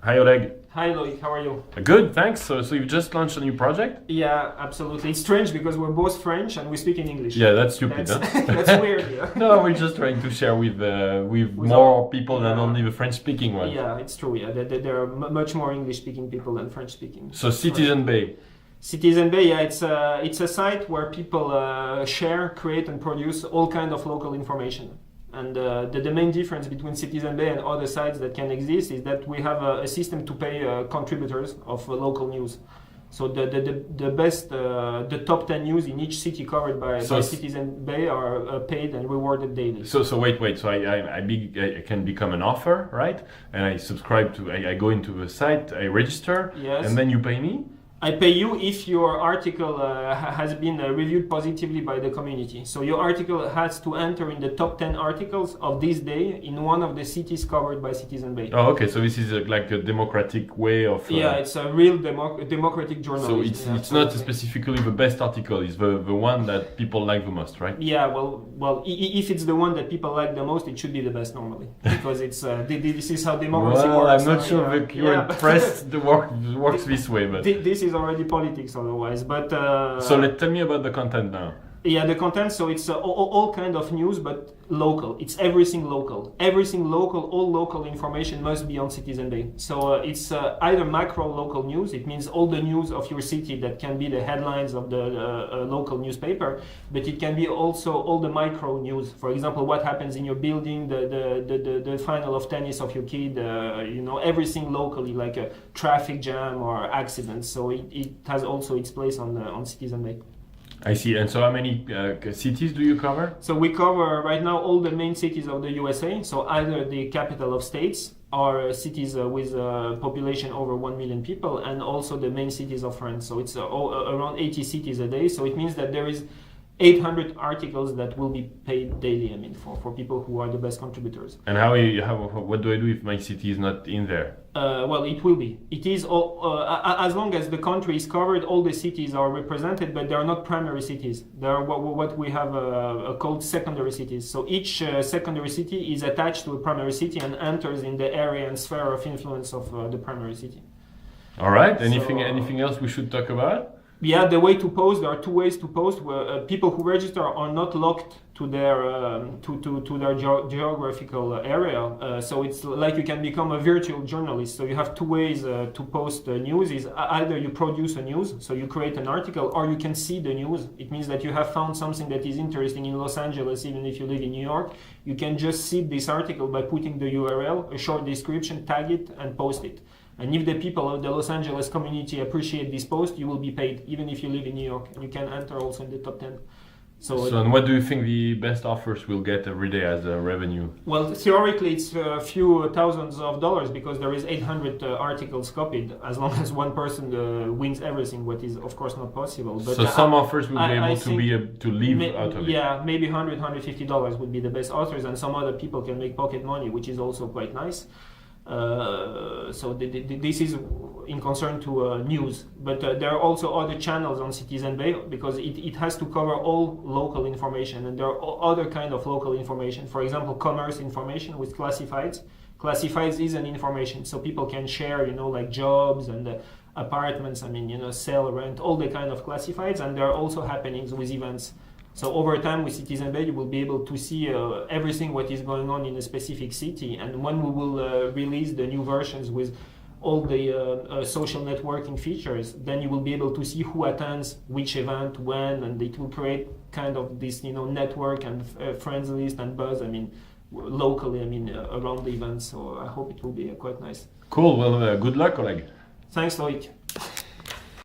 Hi Oleg. Hi Loic, how are you? Good, thanks. So you've just launched a new project? Yeah, absolutely. It's strange because we're both French and we speak in English. Yeah, that's stupid, That's, huh? that's weird, yeah. No, we're just trying to share with more all- people than yeah. only the French-speaking ones. Yeah, it's true. Yeah, there are much more English-speaking people than French-speaking. So Citizen Bay. Citizen Bay, yeah, it's a site where people share, create, and produce all kind of local information. And the main difference between Citizen Bay and other sites that can exist is that we have a system to pay contributors of local news. So the best, the top 10 news in each city covered by Citizen Bay are paid and rewarded daily. So wait. So I can become an author, right? And I subscribe to. I go into the site, I register, Yes. and then you pay me. I pay you if your article has been reviewed positively by the community. So your article has to enter in the top 10 articles of this day in one of the cities covered by Citizen Bay. Oh, okay. So this is like a democratic way of. Yeah, it's a real democratic journalism. So it's not specifically the best article. It's the one that people like the most, right? Yeah, well, if it's the one that people like the most, it should be the best normally, because it's this is how democracy well, works. I'm not sure the current press works this way, but this is already politics otherwise. But so tell me about the content now. Yeah, the content. So it's all kind of news, but local. It's everything local. All local information must be on Citizen Bay. So it's either macro local news. It means all the news of your city that can be the headlines of the local newspaper, but it can be also all the micro news. For example, what happens in your building, the final of tennis of your kid. Everything locally, like a traffic jam or accidents. So it has also its place on Citizen Bay. I see. And so how many cities do you cover? So we cover right now all the main cities of the USA. So either the capital of states or cities with a population over 1 million people, and also the main cities of France. So it's around 80 cities a day. So it means that there is 800 articles that will be paid daily, for people who are the best contributors. And what do I do if my city is not in there? Well, it will be. It is as long as the country is covered, all the cities are represented, but they are not primary cities. They are what we have called secondary cities. So each secondary city is attached to a primary city and enters in the area and sphere of influence of the primary city. All right. Anything else we should talk about? Yeah, the way to post. There are two ways to post. Where people who register are not locked to their geographical area. So it's like you can become a virtual journalist. So you have two ways to post news. Is either you produce a news, so you create an article, or you can see the news. It means that you have found something that is interesting in Los Angeles, even if you live in New York. You can just see this article by putting the URL, a short description, tag it, and post it. And if the people of the Los Angeles community appreciate this post, you will be paid, even if you live in New York. And you can enter also in the top 10. So and what do you think the best authors will get every day as a revenue? Well, theoretically, it's a few thousands of dollars, because there is 800 articles copied, as long as one person wins everything, what is, of course, not possible. But so some authors will be able to live out of it. Yeah, maybe $100, $150 would be the best authors, and some other people can make pocket money, which is also quite nice. So this is in concern to news, but there are also other channels on Citizen Bay, because it has to cover all local information, and there are other kind of local information. For example, commerce information with classifieds. Classifieds is an information, so people can share, like jobs and apartments. Sell, rent, all the kind of classifieds, and there are also happenings with events. So over time with Citizen Bay, you will be able to see everything what is going on in a specific city. And when we will release the new versions with all the social networking features, then you will be able to see who attends which event, when, and it will create kind of this network and friends list and buzz. Locally, around the event. So I hope it will be quite nice. Cool. Well, good luck, Oleg. Thanks, Loic.